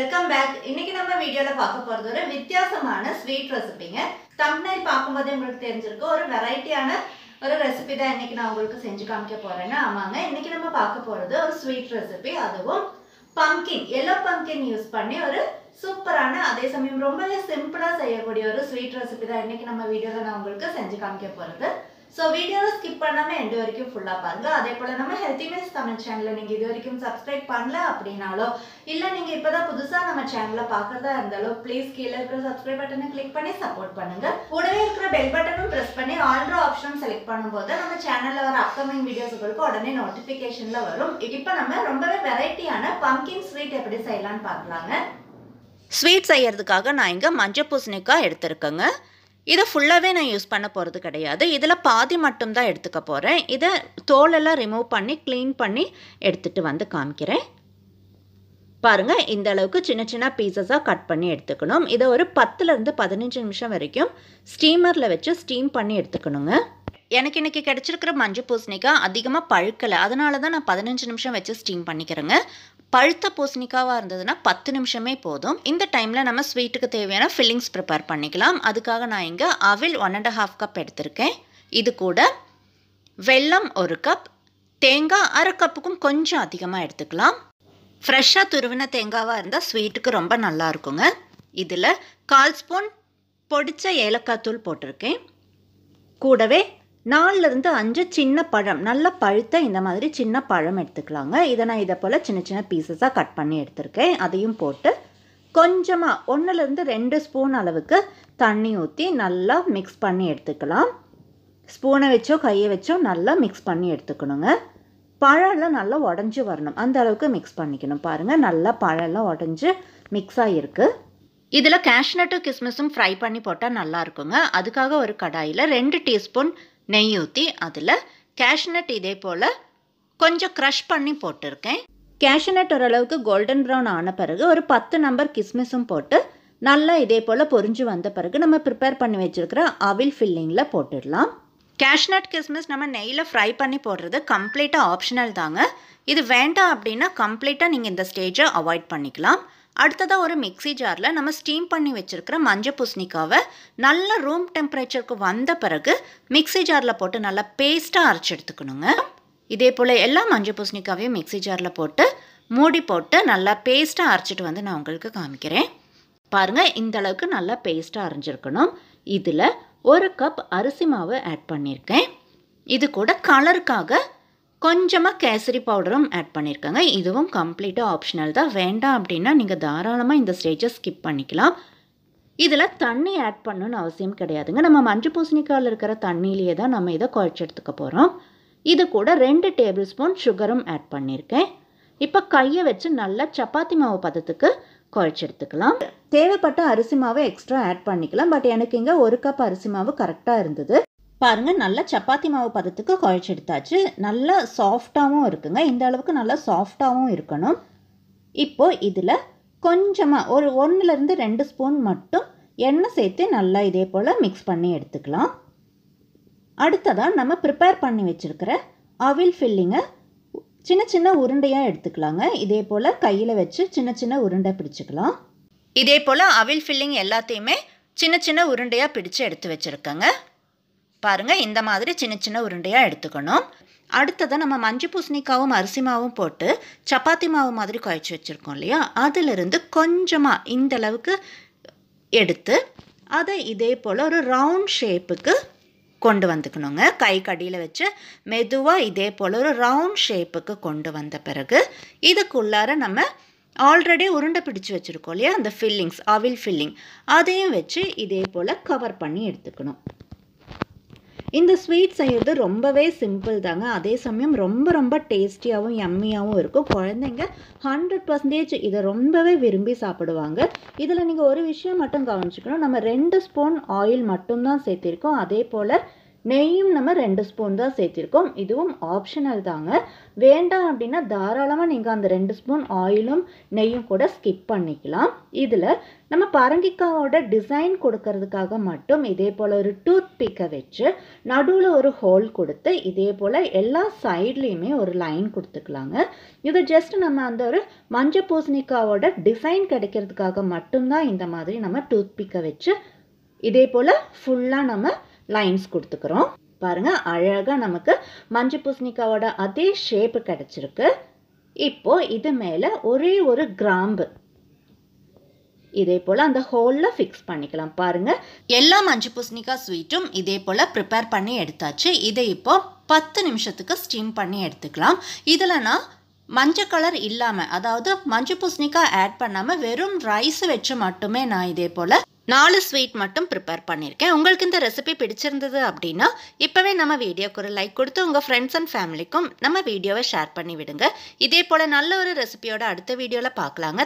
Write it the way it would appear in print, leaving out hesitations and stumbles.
Welcome back. இன்னைக்கு நம்ம வீடியோல பார்க்க போறது ஒரு வித்தியாசமான ஸ்வீட் ரெசிபிங்க. தம்ப்நெயில் பார்க்கும்போதே உங்களுக்கு தெரிஞ்சிருக்கும், ஒரு வெரைட்டியான ஒரு ரெசிபி தான் இன்னைக்கு நான் உங்களுக்கு செஞ்சு காமிக்க போறேன்னு. ஆமாங்க, இன்னைக்கு நம்ம பார்க்க போறது ஒரு ஸ்வீட் ரெசிபி, அதுவும் பம்ப்கின், எல்லோ பம்ப்கின் யூஸ் பண்ணி ஒரு சூப்பரான, அதே சமயம் ரொம்பவே சிம்பிளா செய்யக்கூடிய ஒரு ஸ்வீட் ரெசிபி தான் இன்னைக்கு நம்ம வீடியோல நான் உங்களுக்கு செஞ்சு காமிக்க போறது. ஸோ வீடியோவை ஸ்கிப் பண்ணாமல் எண்டு வரைக்கும் ஃபுல்லாக பாருங்கள். அதே போல் நம்ம ஹெல்த்தி மீல்ஸ் தமிழ் சேனலில் நீங்கள் இது வரைக்கும் சப்ஸ்கிரைப் பண்ணல அப்படின்னாலோ, இல்லை நீங்கள் இப்போ தான் புதுசாக நம்ம சேனலில் பார்க்குறதா இருந்தாலோ, ப்ளீஸ் கீழே இருக்கிற சப்ஸ்கிரைப் பட்டனை கிளிக் பண்ணி சப்போர்ட் பண்ணுங்கள். கூடவே இருக்கிற பெல் பட்டனும் ப்ரெஸ் பண்ணி ஆல்ரெடி ஆப்ஷனும் செலக்ட் பண்ணும்போது நம்ம சேனலில் வர அப்கமிங் வீடியோஸ் உங்களுக்கு உடனே நோட்டிஃபிகேஷனில் வரும். இப்போ நம்ம ரொம்பவே வெரைட்டியான பம்ப்கின் ஸ்வீட் எப்படி செய்யலான்னு பார்க்கலாங்க. ஸ்வீட் செய்யறதுக்காக நான் இங்கே மஞ்சள் பூசணிக்காய் எடுத்துருக்கேங்க. இதை ஃபுல்லாகவே நான் யூஸ் பண்ண போகிறது கிடையாது, இதில் பாதி மட்டும்தான் எடுத்துக்க போகிறேன். இதை தோலெல்லாம் ரிமூவ் பண்ணி க்ளீன் பண்ணி எடுத்துகிட்டு வந்து காமிக்கிறேன். பாருங்கள், இந்த அளவுக்கு சின்ன சின்ன பீசஸாக கட் பண்ணி எடுத்துக்கணும். இதை ஒரு 10லேருந்து 15 நிமிஷம் வரைக்கும் ஸ்டீமரில் வச்சு ஸ்டீம் பண்ணி எடுத்துக்கணுங்க. எனக்கு இன்றைக்கி கிடச்சிருக்கிற மஞ்சள் பூசணிக்காய் அதிகமாக பழுக்கலை, அதனால தான் நான் 15 நிமிஷம் வச்சு ஸ்டீம் பண்ணிக்கிறேங்க. பழுத்த பூசணிக்காவாக இருந்ததுன்னா 10 நிமிஷமே போதும். இந்த டைமில் நம்ம ஸ்வீட்டுக்கு தேவையான ஃபில்லிங்ஸ் ப்ரிப்பேர் பண்ணிக்கலாம். அதுக்காக நான் இங்கே அவில் 1½ கப் எடுத்திருக்கேன். இது கூட வெல்லம் 1 கப், தேங்காய் 1/2 கப்புக்கும் கொஞ்சம் அதிகமாக எடுத்துக்கலாம். ஃப்ரெஷ்ஷாக துருவின தேங்காவாக இருந்தால் ஸ்வீட்டுக்கு ரொம்ப நல்லா இருக்குங்க. இதில் 1/4 ஸ்பூன் பொடிச்ச ஏலக்காய் தூள் போட்டிருக்கேன். கூடவே 4லேருந்து 5 சின்ன பழம், நல்லா பழுத்த இந்த மாதிரி சின்ன பழம் எடுத்துக்கலாங்க. இதை நான் இதை போல் சின்ன சின்ன பீசஸாக கட் பண்ணி எடுத்திருக்கேன். அதையும் போட்டு கொஞ்சமாக 1லேருந்து 2 ஸ்பூன் அளவுக்கு தண்ணி ஊற்றி நல்லா மிக்ஸ் பண்ணி எடுத்துக்கலாம். ஸ்பூனை வச்சோ கையை வச்சோ நல்லா மிக்ஸ் பண்ணி எடுத்துக்கணுங்க. பழம்லாம் நல்லா உடஞ்சி வரணும், அந்த அளவுக்கு மிக்ஸ் பண்ணிக்கணும். பாருங்கள், நல்லா பழம்லாம் உடஞ்சி மிக்ஸ் ஆகிருக்கு. இதில் கேஷ்நட்டும் கிஸ்மிஸும் ஃப்ரை பண்ணி போட்டால் நல்லா இருக்குங்க. அதுக்காக ஒரு கடாயில் 2 டீஸ்பூன் நெய் ஊற்றி அதில் கேஷ்நட் இதே போல் கொஞ்சம் க்ரஷ் பண்ணி போட்டிருக்கேன். கேஷ்நட் ஓரளவுக்கு கோல்டன் ப்ரௌன் ஆன பிறகு ஒரு 10 நம்பர் கிஸ்மிஸும் போட்டு நல்லா இதே போல் பொரிஞ்சு வந்த பிறகு நம்ம ப்ரிப்பேர் பண்ணி வச்சுருக்கிற அவில் ஃபில்லிங்கில் போட்டுடலாம். கேஷ்நட் கிஸ்மிஸ் நம்ம நெய்யில் ஃப்ரை பண்ணி போடுறது கம்ப்ளீட்டாக ஆப்ஷனல் தாங்க. இது வேண்டாம் அப்படின்னா கம்ப்ளீட்டாக நீங்கள் இந்த ஸ்டேஜை அவாய்ட் பண்ணிக்கலாம். அடுத்ததாக ஒரு மிக்ஸி ஜாரில் நம்ம ஸ்டீம் பண்ணி வச்சுருக்கிற மஞ்சள் பூசணிக்காவை நல்லா ரூம் டெம்பரேச்சருக்கு வந்த பிறகு மிக்ஸி ஜாரில் போட்டு நல்லா பேஸ்ட்டாக அரைச்சி எடுத்துக்கணுங்க. இதே போல் எல்லா மஞ்சள் பூசணிக்காவையும் மிக்ஸி ஜாரில் போட்டு மூடி போட்டு நல்லா பேஸ்ட்டாக அரைச்சிட்டு வந்து நான் உங்களுக்கு காமிக்கிறேன். பாருங்கள், இந்த அளவுக்கு நல்லா பேஸ்ட்டாக அரைஞ்சிருக்கணும். இதில் 1 கப் அரிசி மாவு ஆட் பண்ணியிருக்கேன். இது கூட கலருக்காக கொஞ்சமாக கேசரி பவுடரும் ஆட் பண்ணியிருக்கேங்க. இதுவும் கம்ப்ளீட்டாக ஆப்ஷனல் தான், வேண்டாம் அப்படின்னா நீங்கள் தாராளமாக இந்த ஸ்டேஜை ஸ்கிப் பண்ணிக்கலாம். இதில் தண்ணி ஆட் பண்ணணும்னு அவசியம் கிடையாதுங்க. நம்ம மஞ்சள் பூசணிக்காயில் இருக்கிற தண்ணியிலேயே தான் நம்ம இதை குழச்சி எடுத்துக்க போகிறோம். இது கூட 2 டேபிள் ஸ்பூன் சுகரும் ஆட் பண்ணியிருக்கேன். இப்போ கையை வச்சு நல்லா சப்பாத்தி மாவு பதத்துக்கு குழச்சி எடுத்துக்கலாம். தேவைப்பட்ட அரிசி மாவு எக்ஸ்ட்ரா ஆட் பண்ணிக்கலாம், பட் எனக்கு இங்கே 1 கப் அரிசி மாவு கரெக்டாக இருந்தது. பாருங்கள், நல்லா சப்பாத்தி மாவு பதத்துக்கு குழச்சி எடுத்தாச்சு. நல்லா சாஃப்டாகவும் இருக்குங்க, இந்த அளவுக்கு நல்லா சாஃப்டாகவும் இருக்கணும். இப்போது இதில் கொஞ்சமாக ஒரு 1லேருந்து 2 ஸ்பூன் மட்டும் எண்ணெய் சேர்த்து நல்லா இதே போல் மிக்ஸ் பண்ணி எடுத்துக்கலாம். அடுத்ததாக நம்ம ப்ரிப்பேர் பண்ணி வச்சுருக்கிற அவில் ஃபில்லிங்கை சின்ன சின்ன உருண்டையாக எடுத்துக்கலாங்க. இதே போல் கையில் வச்சு சின்ன சின்ன உருண்டை பிடிச்சிக்கலாம். இதே போல் அவில் ஃபில்லிங் எல்லாத்தையுமே சின்ன சின்ன உருண்டையாக பிடிச்சு எடுத்து வச்சுருக்கேங்க. பாருங்கள், இந்த மாதிரி சின்ன சின்ன உருண்டையாக எடுத்துக்கணும். அடுத்ததாக நம்ம மஞ்சள் பூசணிக்காவும் அரிசி மாவும் போட்டு சப்பாத்தி மாவு மாதிரி குழச்சி வச்சுருக்கோம் இல்லையா, அதிலிருந்து கொஞ்சமாக இந்த அளவுக்கு எடுத்து அதை இதே போல் ஒரு ரவுண்ட் ஷேப்புக்கு கொண்டு வந்துக்கணுங்க. கை கடியில் வச்சு மெதுவாக இதே போல் ஒரு ரவுண்ட் ஷேப்புக்கு கொண்டு வந்த பிறகு இதுக்குள்ளார நம்ம ஆல்ரெடி உருண்டை பிடிச்சி வச்சுருக்கோம் இல்லையா, அந்த ஃபில்லிங்ஸ், அவில் ஃபில்லிங், அதையும் வச்சு இதே போல் கவர் பண்ணி எடுத்துக்கணும். இந்த ஸ்வீட் செய்கிறது ரொம்பவே சிம்பிள் தாங்க, அதே சமயம் ரொம்ப ரொம்ப டேஸ்டியாகவும் யம்மியாகவும் இருக்கும். குழந்தைங்க 100% இதை ரொம்பவே விரும்பி சாப்பிடுவாங்க. இதில் நீங்கள் ஒரு விஷயம் மட்டும் கவனிச்சுக்கணும், நம்ம 2 ஸ்பூன் ஆயில் மட்டும்தான் சேர்த்திருக்கோம். அதே போல் நெய்யும் நம்ம 2 ஸ்பூன் தான் சேர்த்திருக்கோம். இதுவும் ஆப்ஷனல் தாங்க. வேண்டாம் அப்படின்னா தாராளமாக நீங்கள் அந்த 2 ஸ்பூன் ஆயிலும் நெய்யும் கூட ஸ்கிப் பண்ணிக்கலாம். இதில் நம்ம பரங்கிக்காவோட டிசைன் கொடுக்கறதுக்காக மட்டும் இதே போல் ஒரு டூத் பிக்கை வச்சு நடுவில் ஒரு ஹோல் கொடுத்து இதே போல் எல்லா சைட்லேயுமே ஒரு லைன் கொடுத்துக்கலாங்க. இது ஜஸ்ட் நம்ம அந்த ஒரு மஞ்சள் பூசணிக்காவோட டிசைன் கிடைக்கிறதுக்காக மட்டும்தான் இந்த மாதிரி நம்ம டூத் பிக்கை வச்சு இதே போல் ஃபுல்லாக நம்ம லைன்ஸ் கொடுத்துக்கிறோம். பாருங்கள், அழகாக நமக்கு மஞ்சள் பூசணிக்காவோட அதே ஷேப்பு கிடச்சிருக்கு. இப்போது இது மேலே ஒரே ஒரு கிராம்பு இதே போல் அந்த ஹோலில் ஃபிக்ஸ் பண்ணிக்கலாம். பாருங்கள், எல்லா மஞ்சள் பூசணிக்காய் ஸ்வீட்டும் இதே போல் ப்ரிப்பேர் பண்ணி எடுத்தாச்சு. இதை இப்போ 10 நிமிஷத்துக்கு ஸ்டீம் பண்ணி எடுத்துக்கலாம். இதில் நான் மஞ்சள் கலர் இல்லாமல், அதாவது மஞ்சள் பூசணிக்காய் ஆட் பண்ணாமல் வெறும் ரைஸ் வச்சு மட்டுமே நான் இதே போல் 4 ஸ்வீட் மட்டும் ப்ரிப்பேர் பண்ணியிருக்கேன். உங்களுக்கு இந்த ரெசிபி பிடிச்சிருந்தது அப்படின்னா இப்போவே நம்ம வீடியோக்கு ஒரு லைக் கொடுத்து உங்கள் ஃப்ரெண்ட்ஸ் அண்ட் ஃபேமிலிக்கும் நம்ம வீடியோவை ஷேர் பண்ணி விடுங்க. இதே போல் நல்ல ஒரு ரெசிபியோட அடுத்த வீடியோவில் பார்க்கலாங்க.